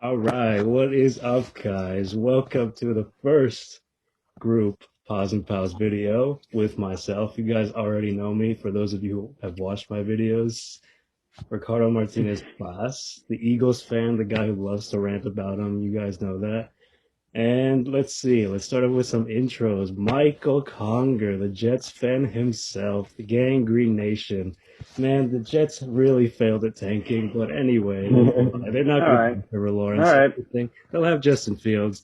All right, what is up, guys? Welcome to the first group Pause and Pause video with myself. You guys already know me. For those of you who have watched my videos, Ricardo Martinez Class, the Eagles fan, the guy who loves to rant about them. You guys know that. And let's see, let's start off with some intros. Michael Conger, the Jets fan himself, the Gang Green Nation. Man, the Jets really failed at tanking, but anyway, they're not All going to right. have Trevor All Lawrence or right. anything. They'll have Justin Fields.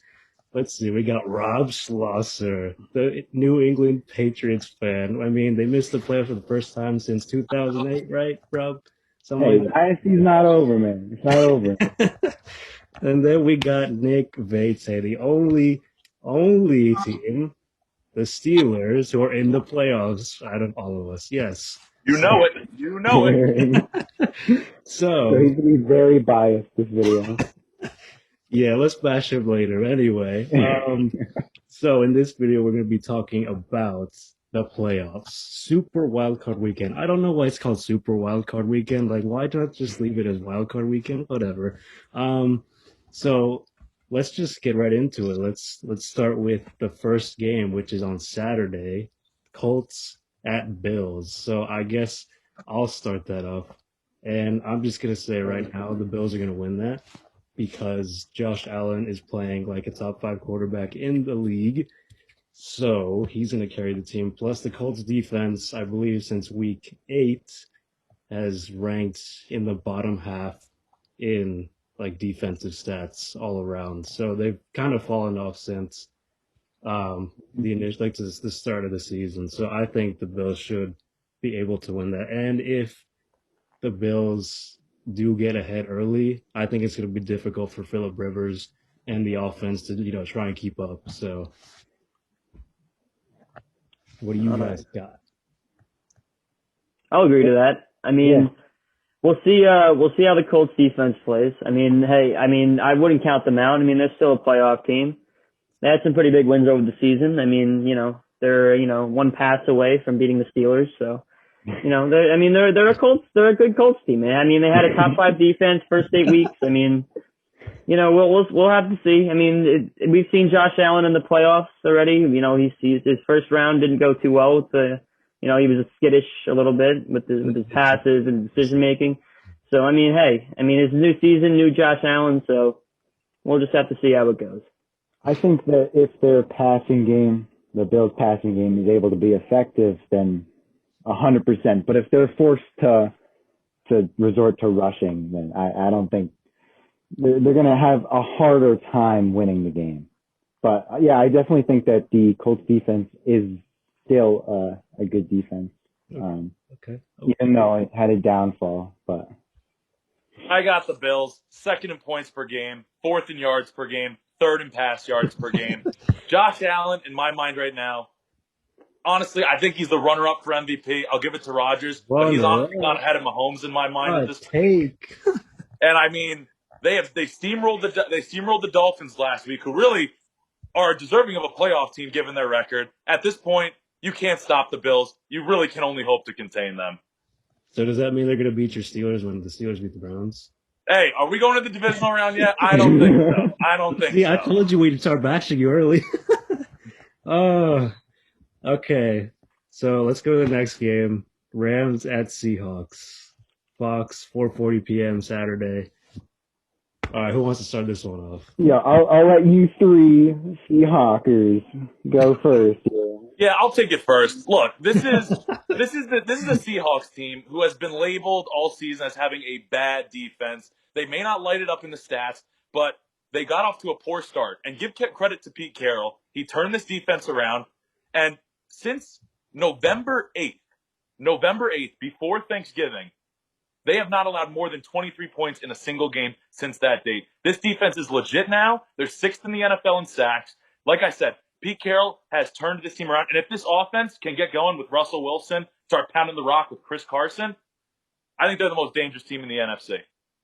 Let's see, we got Rob Schlosser, the New England Patriots fan. I mean, they missed the playoffs for the first time since 2008, right, Rob? Hey, Something like Dynasty's not over, man. It's not over. that. And then we got Nick Vate, the only team, the Steelers, who are in the playoffs out of all of us. Yes. You So, know it. You know it. So so he's gonna be very biased this video. yeah, let's bash him later. Anyway, so in this video, we're going to be talking about the playoffs, Super Wildcard Weekend. I don't know why it's called Super Wildcard Weekend. Like, why not just leave it as Wildcard Weekend? Whatever. Um, so let's just get right into it. Let's start with the first game, which is on Saturday, Colts at Bills. So I guess I'll start that off, and I'm just gonna say right now the Bills are gonna win that because Josh Allen is playing like a top five quarterback in the league. So he's going to carry the team. Plus, the Colts defense, I believe, since week 8, has ranked in the bottom half in like defensive stats all around. So they've kind of fallen off since the initial, like the start of the season. So I think the Bills should be able to win that. And if the Bills do get ahead early, I think it's going to be difficult for Philip Rivers and the offense to try and keep up. So, what do you All guys right. got? I'll agree to that. I Yeah. mean, we'll see how the Colts defense plays. I mean, hey, I wouldn't count them out. I mean, they're still a playoff team. They had some pretty big wins over the season. I mean, they're one pass away from beating the Steelers. So, they're a good Colts team, man. I mean, they had a top five defense first 8 weeks. I mean, we'll have to see. I mean, we've seen Josh Allen in the playoffs already. He's his first round didn't go too well with he was skittish a little bit with his passes and decision making. So I mean, hey, it's a new season, new Josh Allen. So we'll just have to see how it goes. I think that if their passing game, the Bills' passing game, is able to be effective, then 100%. But if they're forced to resort to rushing, then I don't think they're going to have a harder time winning the game. But yeah, I definitely think that the Colts defense is still a good defense, Okay. even though it had a downfall. But I got the Bills. Second in points per game, fourth in yards per game, third in pass yards per game. Josh Allen, in my mind right now, honestly, I think he's the runner-up for MVP. I'll give it to Rodgers, but he's Runner honestly not up. ahead of Mahomes in my mind at Hot this point. take. And I mean, they steamrolled the Dolphins last week, who really are deserving of a playoff team given their record. At this point, you can't stop the Bills. You really can only hope to contain them. So does that mean they're going to beat your Steelers when the Steelers beat the Browns? Hey, are we going to the divisional round yet? I don't think so. I don't think See, I so. told you we'd start bashing you early. Oh, okay. So let's go to the next game. Rams at Seahawks. Fox, 4:40 p.m. Saturday. All right, who wants to start this one off? yeah, I'll let you three Seahawkers go first. Yeah, I'll take it first. Look, this is a Seahawks team who has been labeled all season as having a bad defense. They may not light it up in the stats, but they got off to a poor start. And give credit to Pete Carroll. He turned this defense around. And since November 8th, before Thanksgiving, they have not allowed more than 23 points in a single game since that date. This defense is legit now. They're sixth in the NFL in sacks. Like I said, Pete Carroll has turned this team around. And if this offense can get going with Russell Wilson, start pounding the rock with Chris Carson, I think they're the most dangerous team in the NFC.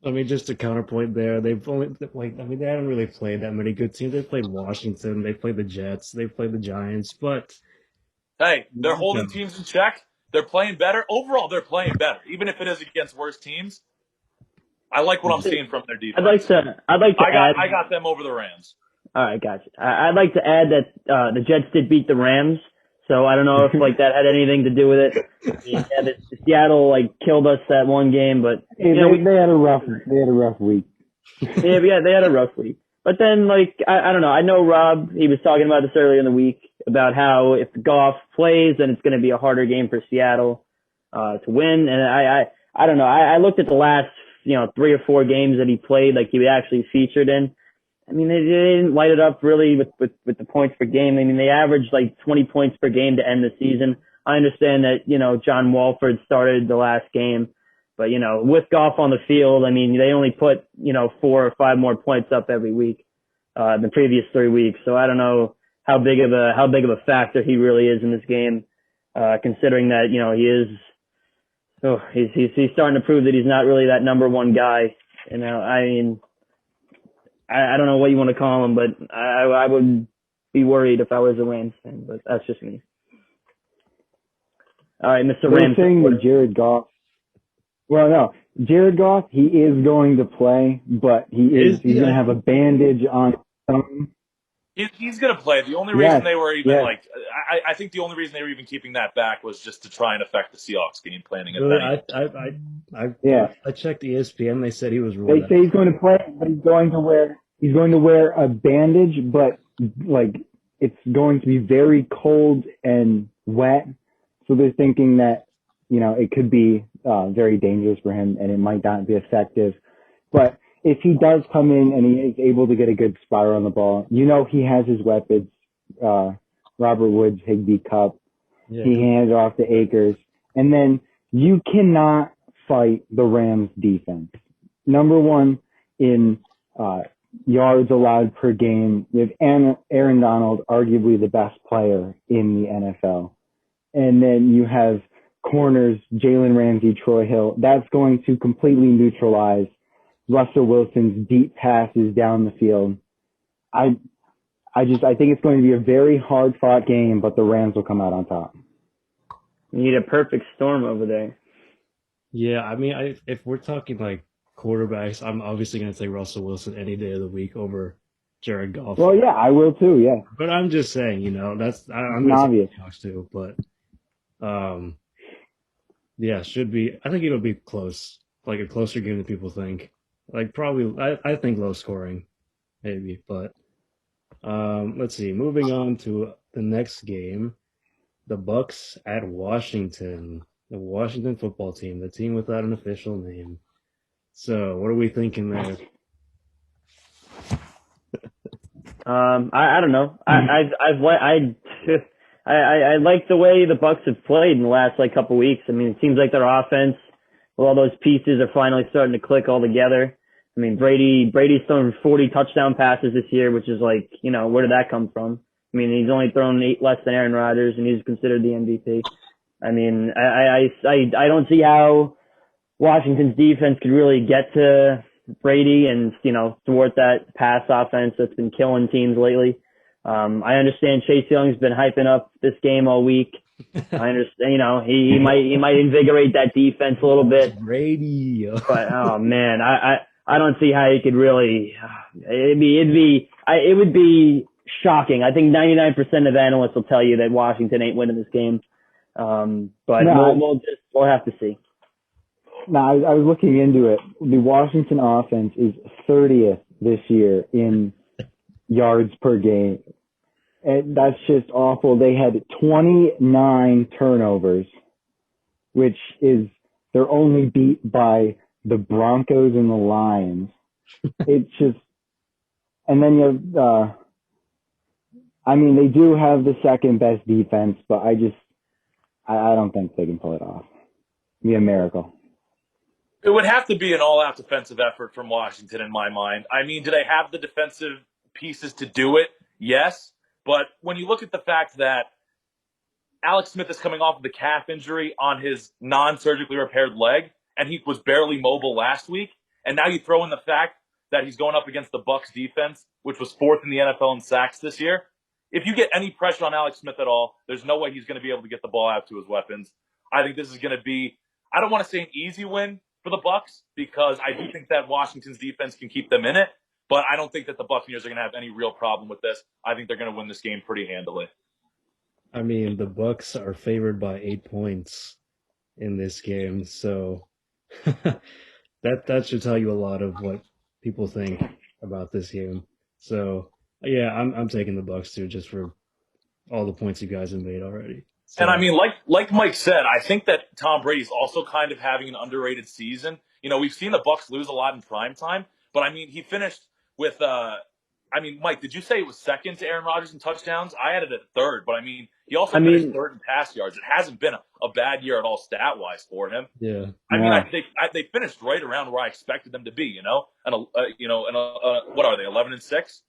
I mean, just a counterpoint there. They've only they haven't really played that many good teams. They played Washington, they played the Jets, they played the Giants, but Hey, they're you holding know, teams in check. They're playing better. Overall, they're playing better, even if it is against worse teams. I like what I'm seeing from their defense. I'd like to add. I got them over the Rams. All right, gotcha. I'd like to add that the Jets did beat the Rams, so I don't know if like that had anything to do with it. I mean, yeah, the Seattle like killed us that one game, but Hey, they had a rough week. yeah, they had a rough week. But then like I don't know. I know Rob. He was talking about this earlier in the week about how if Goff plays, then it's going to be a harder game for Seattle to win. And I don't know. I looked at the last 3 or 4 games that he played, like he actually featured in. I mean, they didn't light it up really with the points per game. I mean, they averaged like 20 points per game to end the season. I understand that, John Walford started the last game, but, with Goff on the field, I mean, they only put, 4 or 5 more points up every week, the previous 3 weeks. So I don't know how big of a factor he really is in this game, considering that, he's starting to prove that he's not really that number one guy. I mean, I don't know what you want to call him, but I would be worried if I was a Rams fan, but that's just me. All right, Mr. They're Rams. saying that Jared Goff. Well, no, Jared Goff. He is going to play, but he's going to have a bandage on his thumb. He's going to play. The only reason they were even I think the only reason they were even keeping that back was just to try and affect the Seahawks game planning. Really, I checked ESPN. They said he was ruled out. They say he's going to play, but he's going to wear a bandage, but like it's going to be very cold and wet. So they're thinking that, it could be very dangerous for him and it might not be effective. But if he does come in and he is able to get a good spiral on the ball, he has his weapons, Robert Woods, Higbee, Cup. Yeah. He hands it off to Akers. And then you cannot fight the Rams defense. Number one in yards allowed per game. You have Aaron Donald, arguably the best player in the NFL. And then you have corners, Jalen Ramsey, Troy Hill. That's going to completely neutralize Russell Wilson's deep passes down the field. I think it's going to be a very hard fought game, but the Rams will come out on top. You need a perfect storm over there. Yeah, I mean, if we're talking like quarterbacks, I'm obviously going to take Russell Wilson any day of the week over Jared Goff. Well, yeah, I will too. Yeah, but I'm just saying, that's I'm obvious too. But yeah, should be. I think it'll be close, like a closer game than people think. Like probably, I think low scoring, maybe. But let's see. Moving on to the next game, the Bucks at Washington. The Washington football team, the team without an official name. So, what are we thinking there? I don't know. I like the way the Bucks have played in the last couple weeks. I mean, it seems like their offense, with all those pieces, are finally starting to click all together. I mean, Brady's thrown 40 touchdown passes this year, which is where did that come from? I mean, he's only thrown 8 less than Aaron Rodgers, and he's considered the MVP. I mean, I don't see how Washington's defense could really get to Brady and, thwart that pass offense that's been killing teams lately. I understand Chase Young's been hyping up this game all week. I understand, he might invigorate that defense a little bit. Brady. But, oh man, I don't see how he could really, it would be shocking. I think 99% of analysts will tell you that Washington ain't winning this game. But no, we'll have to see. No, I was looking into it. The Washington offense is 30th this year in yards per game. And that's just awful. They had 29 turnovers, which is, they're only beat by the Broncos and the Lions. It's just, and then you have, they do have the second best defense, but I don't think they can pull it off. It'd be a miracle. It would have to be an all-out defensive effort from Washington in my mind. I mean, do they have the defensive pieces to do it? Yes. But when you look at the fact that Alex Smith is coming off of the calf injury on his non-surgically repaired leg, and he was barely mobile last week, and now you throw in the fact that he's going up against the Bucs defense, which was 4th in the NFL in sacks this year. If you get any pressure on Alex Smith at all, there's no way he's going to be able to get the ball out to his weapons. I think this is going to be, I don't want to say an easy win, for the Bucs because I do think that Washington's defense can keep them in it, but I don't think that the Buccaneers are going to have any real problem with this. I think they're going to win this game pretty handily. I mean, the Bucks are favored by 8 points in this game, so that should tell you a lot of what people think about this game. So yeah, I'm taking the Bucks too, just for all the points you guys have made already. So, And I mean, like Mike said, I think that Tom Brady's also kind of having an underrated season. You know, we've seen the Bucks lose a lot in prime time, but I mean, he finished with. I mean, Mike, did you say it was second to Aaron Rodgers in touchdowns? I had it at third, but I mean, he also finished third in pass yards. It hasn't been a bad year at all stat wise for him. yeah, I mean, they finished right around where I expected them to be. You know, and what are they? 11-6.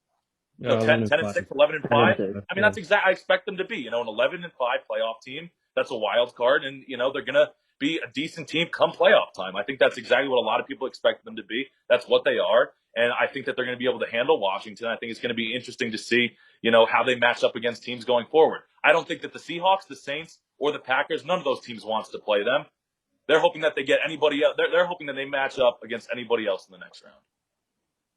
No, 10 and 6, 11 and 5. I mean, that's exactly I expect them to be. You know, an 11 and 5 playoff team. That's a wild card, and you know they're gonna be a decent team come playoff time. I think that's exactly what a lot of people expect them to be. That's what they are, and I think that they're going to be able to handle Washington. I think it's going to be interesting to see, you know, how they match up against teams going forward. I don't think that the Seahawks, the Saints, or the Packers, none of those teams wants to play them. They're hoping that they get anybody else. They're hoping that they match up against anybody else in the next round.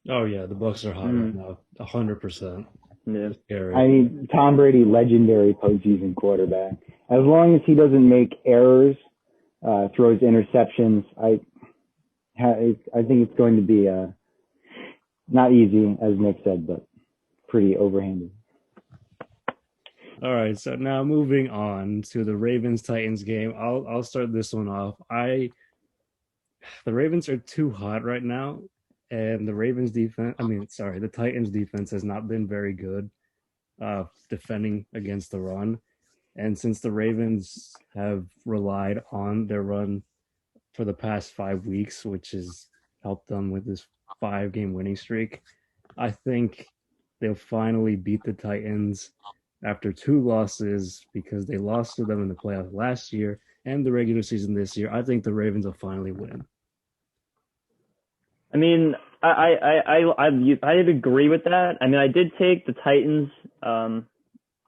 Oh yeah, the Bucks are hot right now, 100%. Yeah. I mean, Tom Brady, legendary postseason quarterback. As long as he doesn't make errors, throws interceptions, I think it's going to be not easy, as Nick said, but pretty overhanded. All right, so now moving on to the Ravens-Titans game. I'll start this one off. The Ravens are too hot right now, and the Titans defense has not been very good defending against the run. And since the Ravens have relied on their run for the past 5 weeks, which has helped them with this 5-game winning streak, I think they'll finally beat the Titans after 2 losses because they lost to them in the playoffs last year and the regular season this year. I think the Ravens will finally win. I mean, I'd agree with that. I mean, I did take the Titans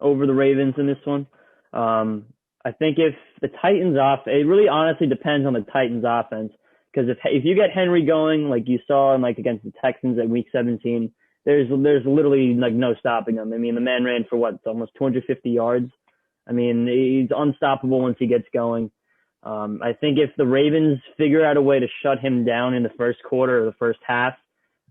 over the Ravens in this one. I think if the Titans it really honestly depends on the Titans offense, because if you get Henry going like you saw like against the Texans at Week 17, there's literally like no stopping him. I mean, the man ran for almost 250 yards. I mean, he's unstoppable once he gets going. I think if the Ravens figure out a way to shut him down in the first quarter or the first half,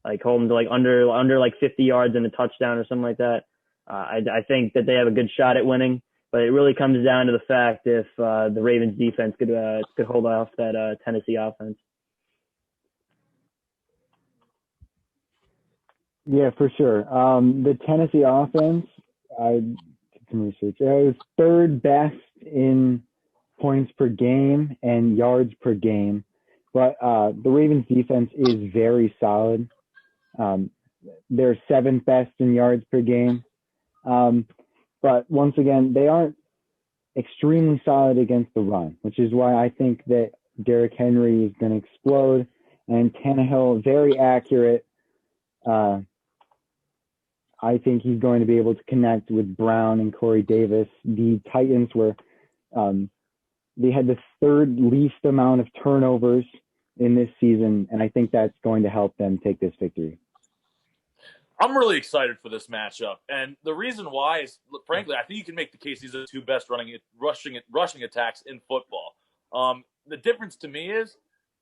like hold him to like under like 50 yards and a touchdown or something like that, I think that they have a good shot at winning. But it really comes down to the fact if the Ravens defense could hold off that Tennessee offense. Yeah, for sure. The Tennessee offense, I did some research. It was third best in points per game and yards per game, but the Ravens defense is very solid. They're 7th best in yards per game. But once again, they aren't extremely solid against the run, which is why I think that Derrick Henry is going to explode, and Tannehill, very accurate. I think he's going to be able to connect with Brown and Corey Davis. The Titans they had the 3rd least amount of turnovers in this season, and I think that's going to help them take this victory. I'm really excited for this matchup, and the reason why is, frankly, I think you can make the case these are the 2 best rushing attacks in football. The difference to me is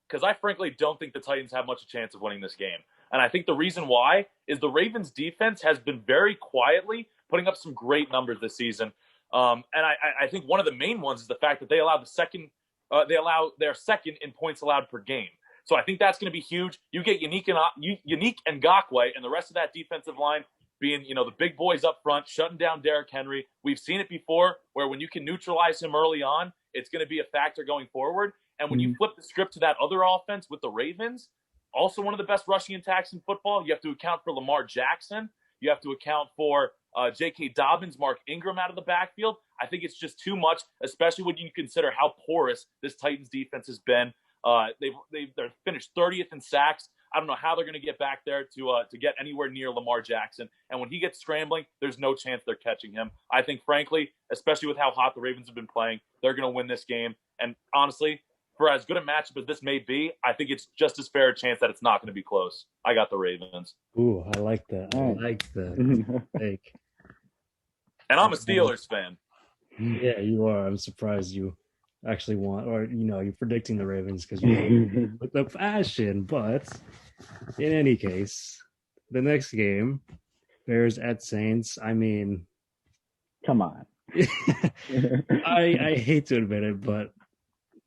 because I frankly don't think the Titans have much a chance of winning this game, and I think the reason why is the Ravens' defense has been very quietly putting up some great numbers this season, and I think one of the main ones is the fact that they allow their second in points allowed per game. So I think that's going to be huge. You get Unique Ngakoue and the rest of that defensive line being, you know, the big boys up front, shutting down Derrick Henry. We've seen it before where when you can neutralize him early on, it's going to be a factor going forward. And when you flip the script to that other offense with the Ravens, also one of the best rushing attacks in football, you have to account for Lamar Jackson. You have to account for J.K. Dobbins, Mark Ingram out of the backfield. I think it's just too much, especially when you consider how porous this Titans defense has been. They're finished 30th in sacks. I don't know how they're going to get back there to get anywhere near Lamar Jackson. And when he gets scrambling, there's no chance they're catching him. I think, frankly, especially with how hot the Ravens have been playing, they're going to win this game. And honestly, for as good a matchup as this may be, I think it's just as fair a chance that it's not going to be close. I got the Ravens. Ooh, I like that. I All right. like the take. And I'm a Steelers fan. Yeah, you are. I'm surprised you actually want, or you're predicting the Ravens because you with the passion. But in any case, the next game, Bears at Saints. I mean, Come on. I hate to admit it, but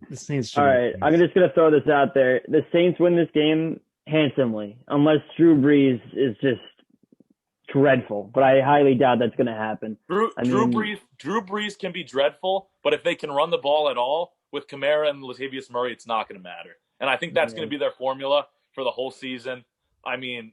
the Saints should. All right, I'm just gonna throw this out there. The Saints win this game handsomely, unless Drew Brees is just dreadful. But I highly doubt that's gonna happen. Drew Brees can be dreadful, but if they can run the ball at all with Kamara and Latavius Murray, it's not going to matter. And I think that's going to be their formula for the whole season. I mean,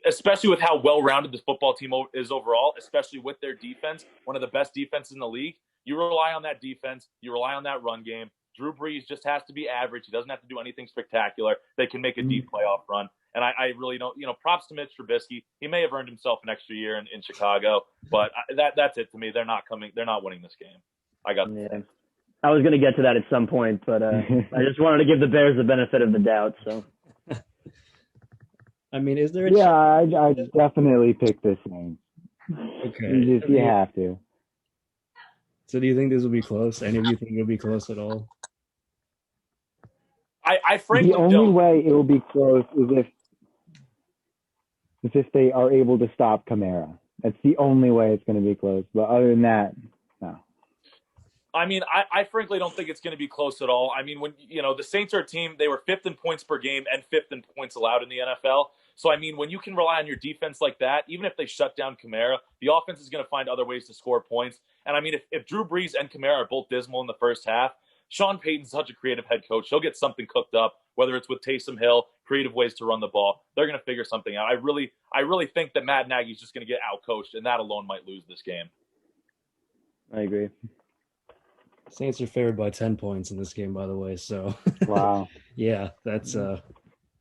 especially with how well-rounded this football team is overall, especially with their defense, one of the best defenses in the league. You rely on that defense. You rely on that run game. Drew Brees just has to be average. He doesn't have to do anything spectacular. They can make a deep playoff run. And I really don't, props to Mitch Trubisky. He may have earned himself an extra year in Chicago, but that's it to me. They're not winning this game. I was going to get to that at some point, but I just wanted to give the Bears the benefit of the doubt. So, I mean, is there I definitely pick the Saints. Okay. You have to. So do you think this will be close? Any of you think it'll be close at all? I frankly the only don't. way it will be close is if they are able to stop Kamara. That's the only way it's going to be close. But other than that, no. I mean, I frankly don't think it's going to be close at all. I mean, when the Saints are a team, they were 5th in points per game and 5th in points allowed in the NFL. So I mean, when you can rely on your defense like that, even if they shut down Kamara, the offense is going to find other ways to score points. And I mean, if Drew Brees and Kamara are both dismal in the first half, Sean Payton's such a creative head coach. He'll get something cooked up, whether it's with Taysom Hill, creative ways to run the ball. They're going to figure something out. I really think that Matt Nagy's just going to get outcoached, and that alone might lose this game. I agree. Saints are favored by 10 points in this game, by the way. So, Wow. Yeah, that's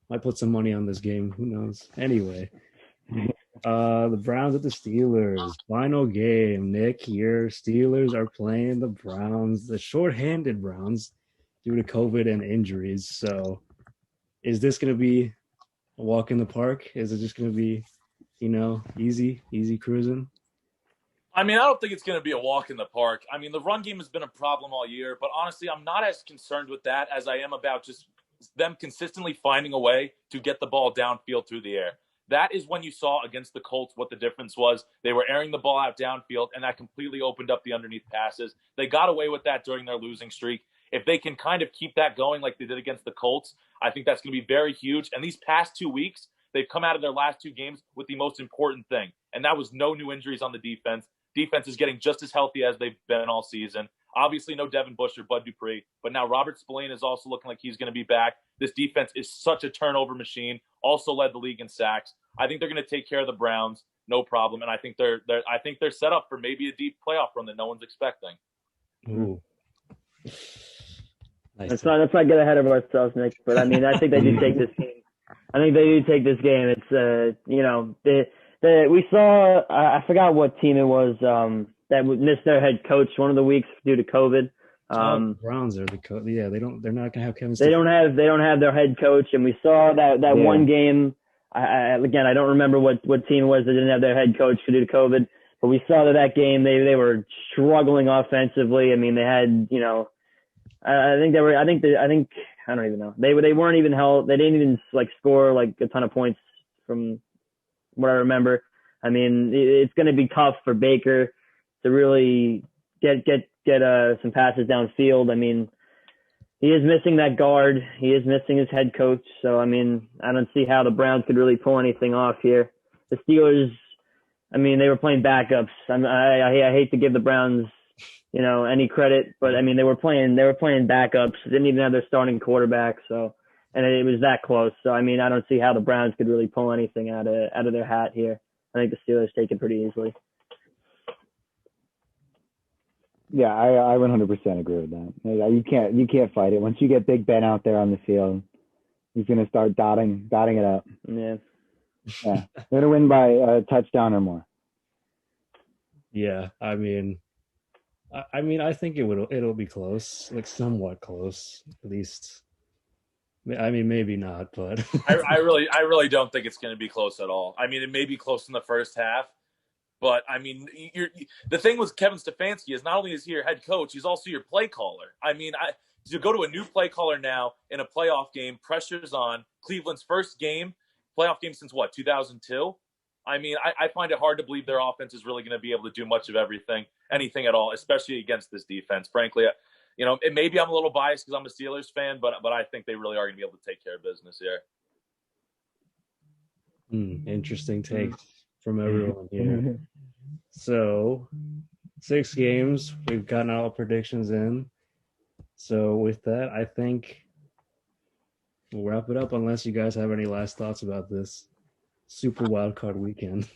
might put some money on this game. Who knows? Anyway, the Browns at the Steelers. Final game. Nick, your Steelers are playing the Browns, the shorthanded Browns, due to COVID and injuries. So, is this going to be a walk in the park? Is it just going to be, easy cruising? I mean, I don't think it's going to be a walk in the park. I mean, the run game has been a problem all year, but honestly, I'm not as concerned with that as I am about just them consistently finding a way to get the ball downfield through the air. That is when you saw against the Colts what the difference was. They were airing the ball out downfield, and that completely opened up the underneath passes. They got away with that during their losing streak. If they can kind of keep that going like they did against the Colts, I think that's going to be very huge. And these past 2 weeks, they've come out of their last 2 games with the most important thing, and that was no new injuries on the defense. Defense is getting just as healthy as they've been all season. Obviously, no Devin Bush or Bud Dupree, but now Robert Spillane is also looking like he's going to be back. This defense is such a turnover machine. Also led the league in sacks. I think they're going to take care of the Browns, no problem. And I think they're set up for maybe a deep playoff run that no one's expecting. Ooh. Nice. Let's not get ahead of ourselves, Nick. But I mean, I think they do take this game. It's we saw, I forgot what team it was that missed their head coach one of the weeks due to COVID. Browns are the coach. Yeah, they're not gonna have Kevin. They don't have their head coach, and we saw that one game. I don't remember what team it was that didn't have their head coach due to COVID, but we saw that game they were struggling offensively. I mean, they had I don't even know. They weren't even held. They didn't even score a ton of points from what I remember. I mean, it's going to be tough for Baker to really get some passes downfield. I mean, he is missing that guard. He is missing his head coach. So, I mean, I don't see how the Browns could really pull anything off here. The Steelers, I mean, they were playing backups. I hate to give the Browns, any credit, but I mean, they were playing backups. They didn't even have their starting quarterback. So, and it was that close. So, I mean, I don't see how the Browns could really pull anything out of their hat here. I think the Steelers take it pretty easily. Yeah, I 100% agree with that. You can't fight it. Once you get Big Ben out there on the field, he's going to start dotting it up. Yeah. Yeah. They're going to win by a touchdown or more. Yeah, I mean, I mean, I think it'll be close, like somewhat close, at least. I mean, maybe not, but I really don't think it's going to be close at all. I mean, it may be close in the first half, but I mean, the thing with Kevin Stefanski is not only is he your head coach, he's also your play caller. I mean, to go to a new play caller now in a playoff game, pressure's on. Cleveland's first playoff game since what, 2002? I mean, I find it hard to believe their offense is really going to be able to do much of anything at all, especially against this defense. Frankly, maybe I'm a little biased because I'm a Steelers fan, but I think they really are going to be able to take care of business here. Interesting take from everyone here. So, 6 games, we've gotten all predictions in. So, with that, I think we'll wrap it up unless you guys have any last thoughts about this Super Wildcard Weekend.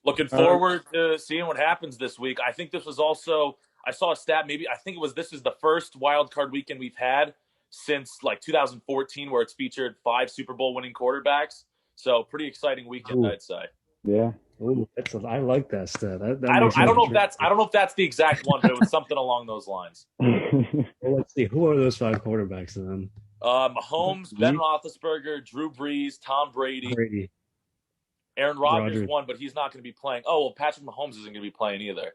Looking forward to seeing what happens this week. I think this was also, I saw a stat, this is the first wildcard weekend we've had since like 2014 where it's featured 5 Super Bowl winning quarterbacks. So pretty exciting weekend, I'd say. Yeah. Ooh, I like that stat. I don't know if that's the exact one, but it was something along those lines. Well, let's see. Who are those 5 quarterbacks then? Mahomes, Ben Roethlisberger, Drew Brees, Tom Brady. Aaron Rodgers won, but he's not going to be playing. Oh, well, Patrick Mahomes isn't going to be playing either.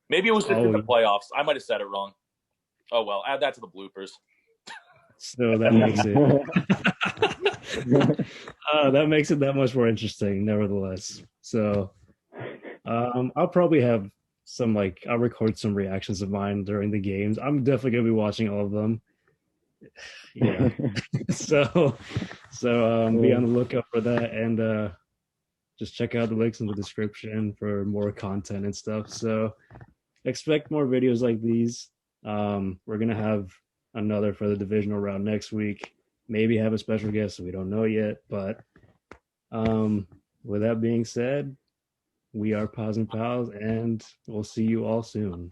Maybe it was just in the playoffs. I might have said it wrong. Oh, well, add that to the bloopers. So that makes it that much more interesting, nevertheless. So I'll probably have I'll record some reactions of mine during the games. I'm definitely going to be watching all of them. Yeah. so be on the lookout for that, and just check out the links in the description for more content and stuff. So expect more videos like these. We're going to have another for the divisional round next week. Maybe have a special guest. We don't know yet. But with that being said, we are Paz and Pals, and we'll see you all soon.